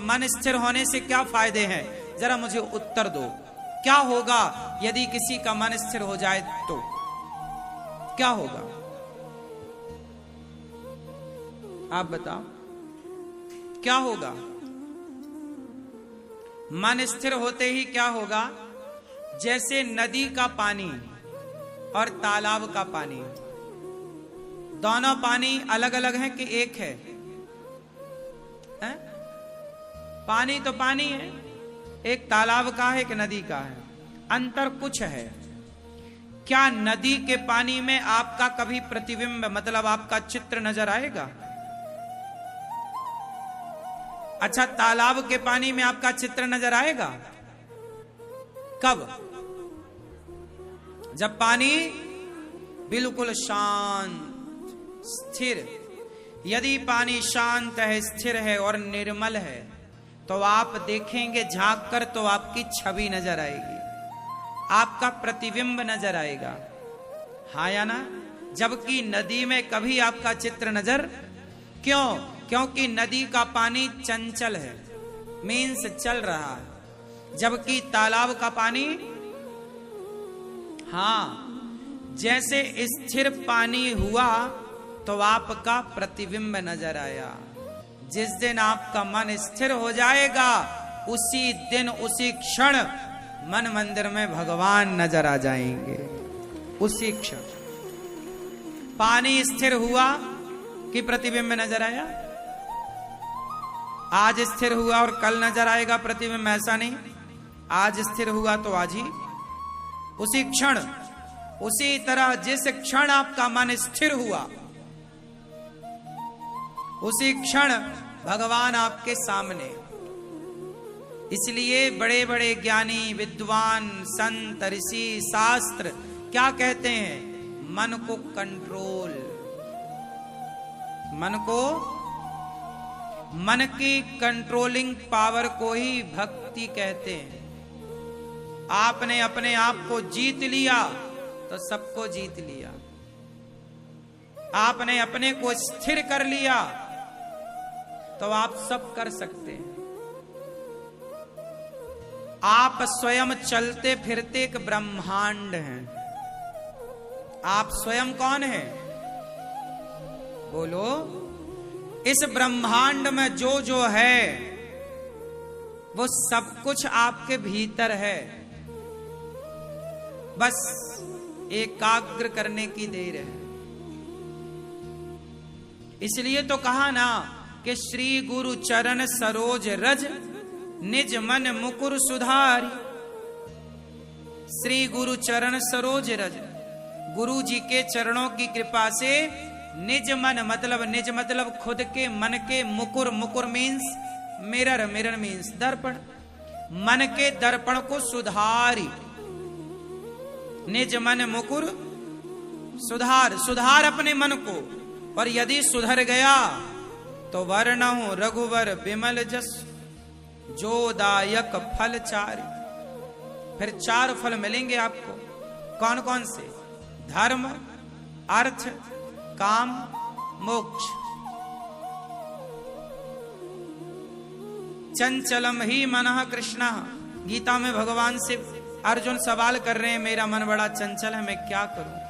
मन स्थिर होने से क्या फायदे हैं, जरा मुझे उत्तर दो। क्या होगा यदि किसी का मन स्थिर हो जाए तो क्या होगा? आप बताओ क्या होगा? मन स्थिर होते ही क्या होगा? जैसे नदी का पानी और तालाब का पानी, दोनों पानी अलग अलग है कि एक है? पानी तो पानी है, एक तालाब का है, एक नदी का है, अंतर कुछ है। क्या नदी के पानी में आपका कभी प्रतिबिंब मतलब आपका चित्र नजर आएगा? अच्छा, तालाब के पानी में आपका चित्र नजर आएगा कब? जब पानी बिल्कुल शांत स्थिर। यदि पानी शांत है, स्थिर है और निर्मल है तो आप देखेंगे झांक कर तो आपकी छवि नजर आएगी, आपका प्रतिबिंब नजर आएगा, हाँ या ना? जबकि नदी में कभी आपका चित्र नजर, क्यों? क्योंकि नदी का पानी चंचल है, मीन्स चल रहा है, जबकि तालाब का पानी, हाँ, जैसे स्थिर पानी हुआ तो आपका प्रतिबिंब नजर आया। जिस दिन आपका मन स्थिर हो जाएगा उसी दिन उसी क्षण मन मंदिर में भगवान नजर आ जाएंगे, उसी क्षण। पानी स्थिर हुआ कि प्रतिबिंब नजर आया? आज स्थिर हुआ और कल नजर आएगा प्रतिबिंब, ऐसा नहीं। आज स्थिर हुआ तो आज ही, उसी क्षण। उसी तरह जिस क्षण आपका मन स्थिर हुआ उसी क्षण भगवान आपके सामने। इसलिए बड़े बड़े ज्ञानी, विद्वान, संत, ऋषि, शास्त्र क्या कहते हैं? मन को कंट्रोल, मन की कंट्रोलिंग पावर को ही भक्ति कहते हैं। आपने अपने आप को जीत लिया तो सबको जीत लिया। आपने अपने को स्थिर कर लिया तो आप सब कर सकते हैं। आप स्वयं चलते फिरते एक ब्रह्मांड हैं। आप स्वयं कौन हैं? बोलो। इस ब्रह्मांड में जो जो है वो सब कुछ आपके भीतर है, बस एकाग्र करने की देर है। इसलिए तो कहा ना कि श्री गुरु चरण सरोज रज निज मन मुकुर सुधारी। श्री गुरु चरण सरोज रज, गुरु जी के चरणों की कृपा से निज मन मतलब निज मतलब खुद के मन के मुकुर, मुकुर मीन्स मिरर, मिरर मीन्स दर्पण, मन के दर्पण को सुधारी। निज मन मुकुर सुधार, सुधार अपने मन को। और यदि सुधर गया तो वर्णहु रघुवर विमल जस जो दायक फल चारि। फिर 4 फल मिलेंगे आपको। कौन कौन से? धर्म, अर्थ, काम, मोक्ष। चंचलम ही मनः कृष्ण। गीता में भगवान से अर्जुन सवाल कर रहे हैं, मेरा मन बड़ा चंचल है, मैं क्या करूं?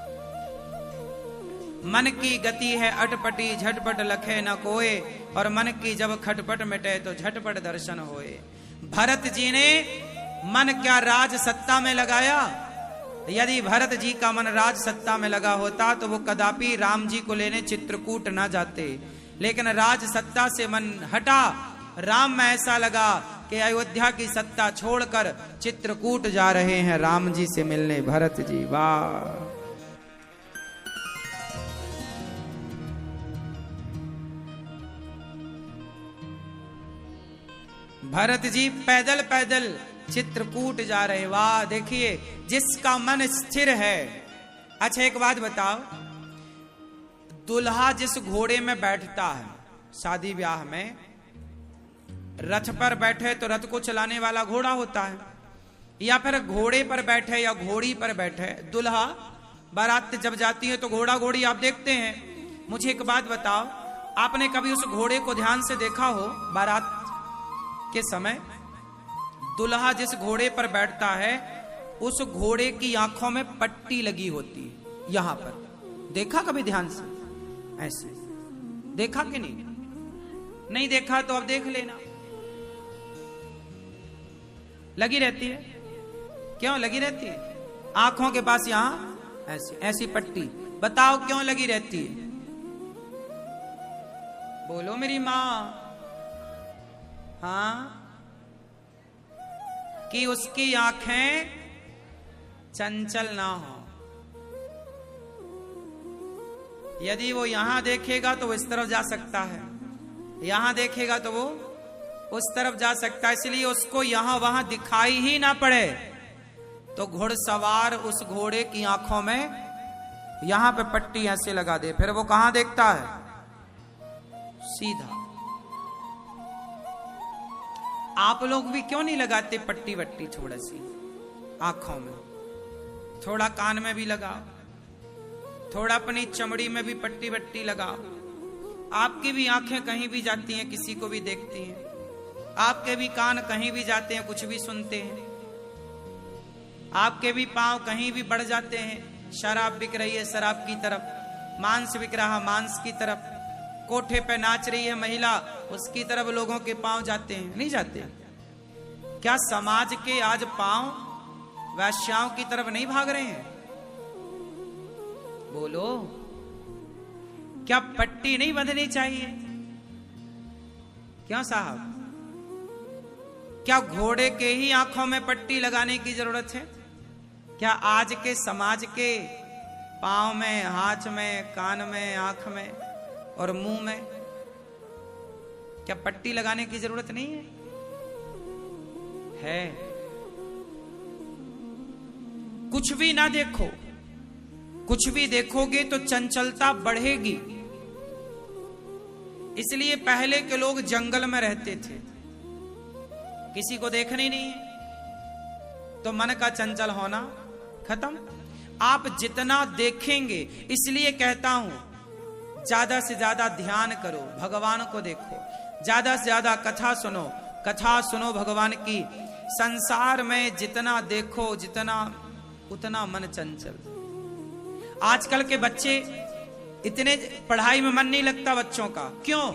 मन की गति है अटपटी, झटपट लखे न कोए, और मन की जब खटपट मिटे तो झटपट दर्शन होए। भरत जी ने मन क्या राज सत्ता में लगाया? यदि भरत जी का मन राज सत्ता में लगा होता तो वो कदापि राम जी को लेने चित्रकूट ना जाते। लेकिन राज सत्ता से मन हटा, राम में ऐसा लगा कि अयोध्या की सत्ता छोड़कर चित्रकूट जा रहे हैं राम जी से मिलने। भरत जी, वाह! भरत जी पैदल पैदल चित्रकूट जा रहे। वाह! देखिए, जिसका मन स्थिर है। अच्छा एक बात बताओ, दुल्हा जिस घोड़े में बैठता है शादी ब्याह में, रथ पर बैठे तो रथ को चलाने वाला घोड़ा होता है, या फिर घोड़े पर बैठे या घोड़ी पर बैठे दुल्हा। बारात जब जाती है तो घोड़ा घोड़ी आप देखते हैं। मुझे एक बात बताओ, आपने कभी उस घोड़े को ध्यान से देखा हो? बारात के समय दुल्हा जिस घोड़े पर बैठता है उस घोड़े की आंखों में पट्टी लगी होती है। यहां पर देखा कभी ध्यान से? ऐसे देखा कि नहीं? नहीं देखा तो अब देख लेना। लगी रहती है। क्यों लगी रहती है? आंखों के पास यहां ऐसी ऐसी पट्टी। बताओ क्यों लगी रहती है? बोलो मेरी मां। हाँ, कि उसकी आंखें चंचल ना हो। यदि वो यहां देखेगा तो वो इस तरफ जा सकता है, यहां देखेगा तो वो उस तरफ जा सकता है, इसलिए उसको यहां वहां दिखाई ही ना पड़े तो घुड़सवार उस घोड़े की आंखों में यहां पे पट्टी ऐसे लगा दे। फिर वो कहां देखता है? सीधा। आप लोग भी क्यों नहीं लगाते पट्टी वट्टी थोड़ा सी आंखों में? थोड़ा कान में भी लगाओ, थोड़ा अपनी चमड़ी में भी पट्टी वट्टी लगाओ। आपकी भी आंखें कहीं भी जाती हैं, किसी को भी देखती हैं। आपके भी कान कहीं भी जाते हैं, कुछ भी सुनते हैं। आपके भी पांव कहीं भी बढ़ जाते हैं। शराब बिक रही है शराब की तरफ, मांस बिक रहा मांस की तरफ, कोठे पे नाच रही है महिला उसकी तरफ लोगों के पांव जाते हैं, नहीं जाते? क्या समाज के आज पांव वैश्याओं की तरफ नहीं भाग रहे हैं? बोलो, क्या पट्टी नहीं बंधनी चाहिए? क्यों साहब? क्या घोड़े के ही आंखों में पट्टी लगाने की जरूरत है? क्या आज के समाज के पांव में, हाथ में, कान में, आंख में और मुंह में क्या पट्टी लगाने की जरूरत नहीं है? है। कुछ भी ना देखो, कुछ भी देखोगे तो चंचलता बढ़ेगी। इसलिए पहले के लोग जंगल में रहते थे, किसी को देखना ही नहीं है तो मन का चंचल होना खत्म। आप जितना देखेंगे, इसलिए कहता हूं ज्यादा से ज्यादा ध्यान करो, भगवान को देखो, ज्यादा से ज्यादा कथा सुनो, कथा सुनो भगवान की। संसार में जितना देखो जितना उतना मन चंचल। आजकल के बच्चे इतने, पढ़ाई में मन नहीं लगता बच्चों का। क्यों?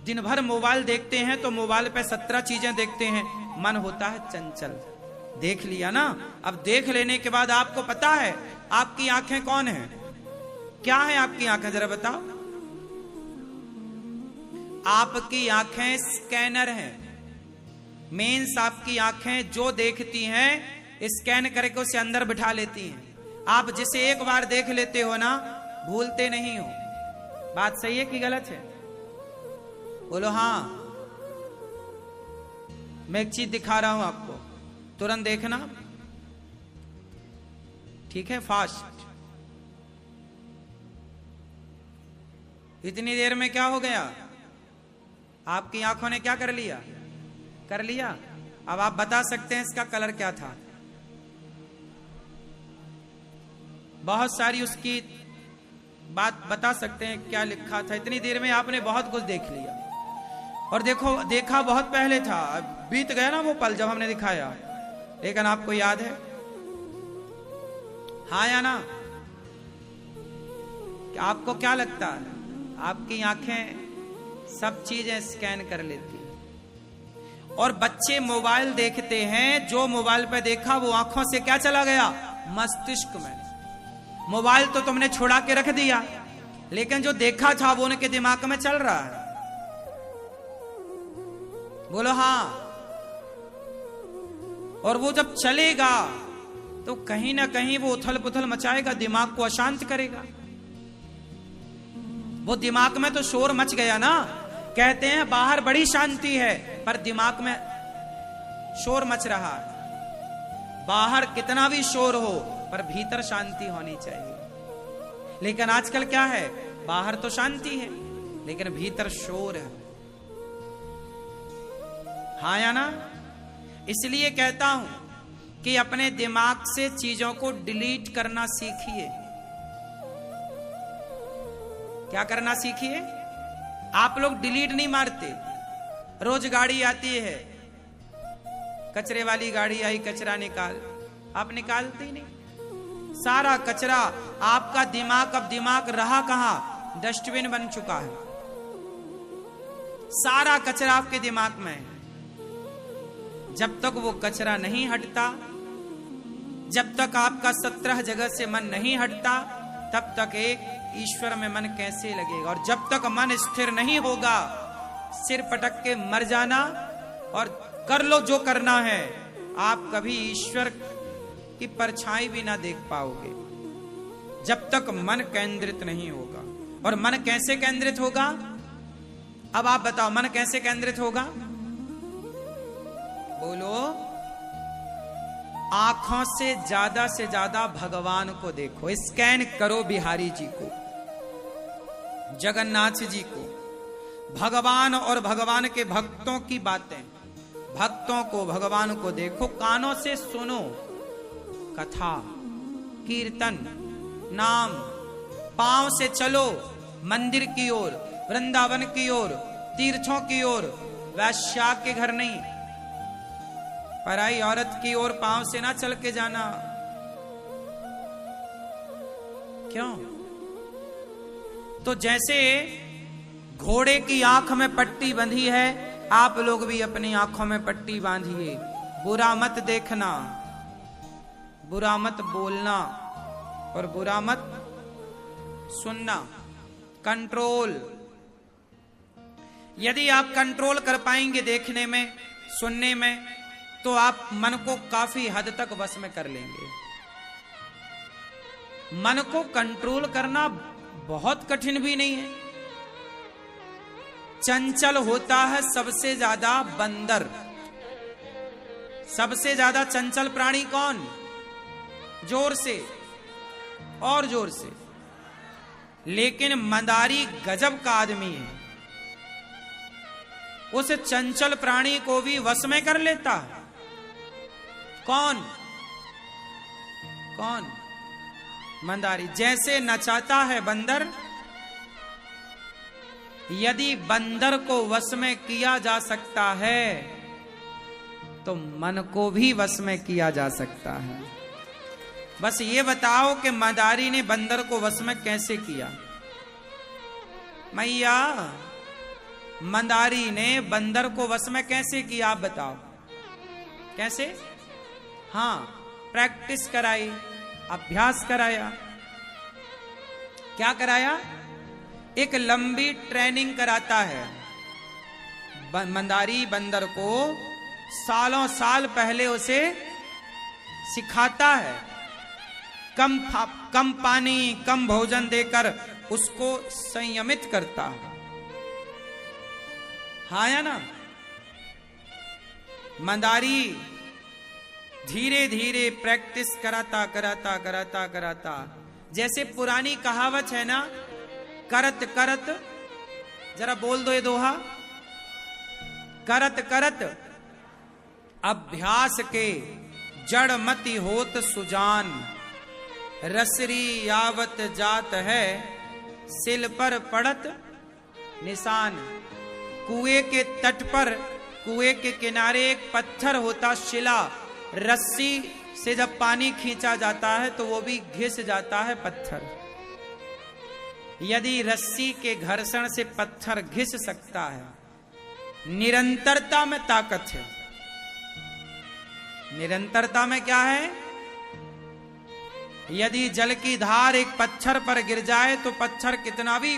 दिन भर मोबाइल देखते हैं तो मोबाइल पे 17 चीजें देखते हैं, मन होता है चंचल। देख लिया ना? अब देख लेने के बाद आपको पता है आपकी आंखें कौन है? क्या है आपकी आंखें? जरा बताओ। आपकी आंखें स्कैनर हैं। मेंस आपकी आंखें जो देखती हैं स्कैन करके उसे अंदर बिठा लेती हैं। आप जिसे एक बार देख लेते हो ना, भूलते नहीं हो। बात सही है कि गलत है? बोलो हाँ। मैं एक चीज दिखा रहा हूं आपको, तुरंत देखना, ठीक है? फास्ट। इतनी देर में क्या हो गया? आपकी आंखों ने क्या कर लिया? कर लिया। अब आप बता सकते हैं इसका कलर क्या था? बहुत सारी उसकी बात बता सकते हैं क्या लिखा था। इतनी देर में आपने बहुत कुछ देख लिया। और देखो, देखा बहुत पहले था, बीत गया ना वो पल जब हमने दिखाया, लेकिन आपको याद है? हाँ या ना? आपको क्या लगता है? आपकी आंखें सब चीजें स्कैन कर लेती हैं। और बच्चे मोबाइल देखते हैं, जो मोबाइल पे देखा वो आंखों से क्या चला गया? मस्तिष्क में। मोबाइल तो तुमने छोड़ा के रख दिया, लेकिन जो देखा था वो उनके दिमाग में चल रहा है। बोलो हाँ। और वो जब चलेगा तो कहीं ना कहीं वो उथल पुथल मचाएगा, दिमाग को अशांत करेगा। वो दिमाग में तो शोर मच गया ना। कहते हैं बाहर बड़ी शांति है पर दिमाग में शोर मच रहा है। बाहर कितना भी शोर हो पर भीतर शांति होनी चाहिए। लेकिन आजकल क्या है? बाहर तो शांति है लेकिन भीतर शोर है। हाँ या ना? इसलिए कहता हूं कि अपने दिमाग से चीजों को डिलीट करना सीखिए। क्या करना सीखिए? आप लोग डिलीट नहीं मारते। रोज गाड़ी आती है, कचरे वाली गाड़ी आई, कचरा निकाल, आप निकालते ही नहीं। सारा कचरा, आपका दिमाग, अब दिमाग रहा कहां, डस्टबिन बन चुका है। सारा कचरा आपके दिमाग में है। जब तक वो कचरा नहीं हटता, जब तक आपका 17 जगह से मन नहीं हटता, तब तक एक ईश्वर में मन कैसे लगेगा। और जब तक मन स्थिर नहीं होगा, सिर पटक के मर जाना और कर लो जो करना है, आप कभी ईश्वर की परछाई भी ना देख पाओगे, जब तक मन केंद्रित नहीं होगा। और मन कैसे केंद्रित होगा, अब आप बताओ, मन कैसे केंद्रित होगा? बोलो। आंखों से ज्यादा भगवान को देखो, स्कैन करो बिहारी जी को, जगन्नाथ जी को, भगवान और भगवान के भक्तों की बातें, भक्तों को, भगवान को देखो, कानों से सुनो, कथा, कीर्तन, नाम, पांव से चलो मंदिर की ओर, वृंदावन की ओर, तीर्थों की ओर, वैश्या के घर नहीं, पराई औरत की ओर पांव से ना चल के जाना। क्यों? तो जैसे घोड़े की आंख में पट्टी बंधी है, आप लोग भी अपनी आंखों में पट्टी बांधिए। बुरा मत देखना, बुरा मत बोलना और बुरा मत सुनना। कंट्रोल, यदि आप कंट्रोल कर पाएंगे देखने में, सुनने में, तो आप मन को काफी हद तक वश में कर लेंगे। मन को कंट्रोल करना बहुत कठिन भी नहीं है। चंचल होता है सबसे ज्यादा बंदर। सबसे ज्यादा चंचल प्राणी कौन? जोर से और जोर से। लेकिन मंदारी गजब का आदमी है, उस चंचल प्राणी को भी वश में कर लेता है। कौन? कौन? मंदारी। जैसे नचाता है बंदर, यदि बंदर को वश में किया जा सकता है, तो मन को भी वश में किया जा सकता है। बस ये बताओ कि मंदारी ने बंदर को वश में कैसे किया? मैया, मंदारी ने बंदर को वश में कैसे किया, आप बताओ कैसे? हाँ, प्रैक्टिस कराई, अभ्यास कराया। क्या कराया? एक लंबी ट्रेनिंग कराता है। मंदारी बंदर को सालों साल पहले उसे सिखाता है, कम पानी, कम भोजन देकर उसको संयमित करता है। हाँ या ना? मंदारी धीरे धीरे प्रैक्टिस कराता कराता कराता कराता, जैसे पुरानी कहावत है ना, करत करत, जरा बोल दो ये दोहा, करत करत अभ्यास के जड़ मति होत सुजान, रसरी यावत जात है सिल पर पड़त निशान। कुएं के तट पर, कुएं के किनारे एक पत्थर होता, शिला, रस्सी से जब पानी खींचा जाता है तो वो भी घिस जाता है पत्थर। यदि रस्सी के घर्षण से पत्थर घिस सकता है, निरंतरता में ताकत है। निरंतरता में क्या है? यदि जल की धार एक पत्थर पर गिर जाए तो पत्थर कितना भी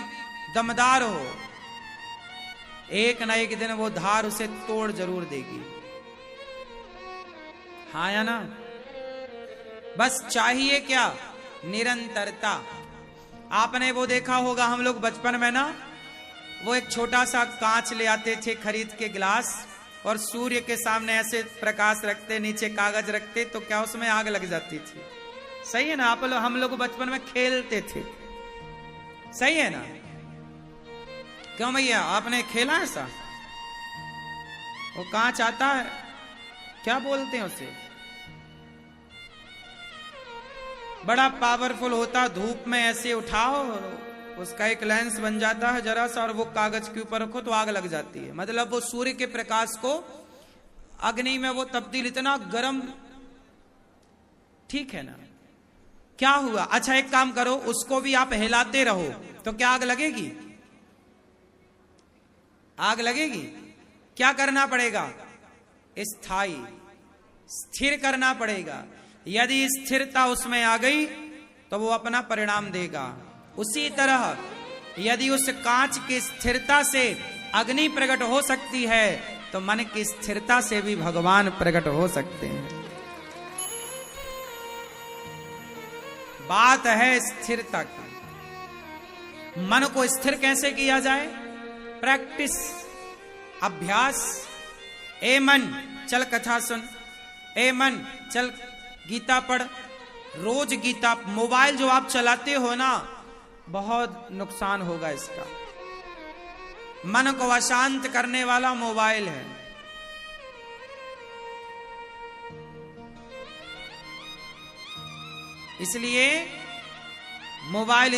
दमदार हो, एक न एक दिन वो धार उसे तोड़ जरूर देगी। हाँ या ना? बस चाहिए क्या? निरंतरता। आपने वो देखा होगा, हम लोग बचपन में ना, वो एक छोटा सा कांच ले आते थे खरीद के, गिलास, और सूर्य के सामने ऐसे प्रकाश रखते, नीचे कागज रखते, तो क्या उसमें आग लग जाती थी। सही है ना? हम लोग बचपन में खेलते थे, सही है ना? क्यों भैया, आपने खेला ऐसा? वो कांच आता है, क्या बोलते हैं उसे, बड़ा पावरफुल होता, धूप में ऐसे उठाओ, उसका एक लेंस बन जाता है जरा सा, और वो कागज के ऊपर रखो तो आग लग जाती है। मतलब वो सूर्य के प्रकाश को अग्नि में वो तब्दील इतना गर्म, ठीक है ना, क्या हुआ? अच्छा एक काम करो, उसको भी आप हिलाते रहो तो क्या आग लगेगी? आग लगेगी। क्या करना पड़ेगा? स्थायी, स्थिर करना पड़ेगा। यदि स्थिरता उसमें आ गई तो वो अपना परिणाम देगा। उसी तरह यदि उस कांच की स्थिरता से अग्नि प्रकट हो सकती है तो मन की स्थिरता से भी भगवान प्रकट हो सकते हैं। बात है स्थिरता की। मन को स्थिर कैसे किया जाए? प्रैक्टिस, अभ्यास। ए मन चल कथा सुन, ए मन चल गीता पढ़। रोज गीता। मोबाइल जो आप चलाते हो ना, बहुत नुकसान होगा इसका। मन को अशांत करने वाला मोबाइल है। इसलिए मोबाइल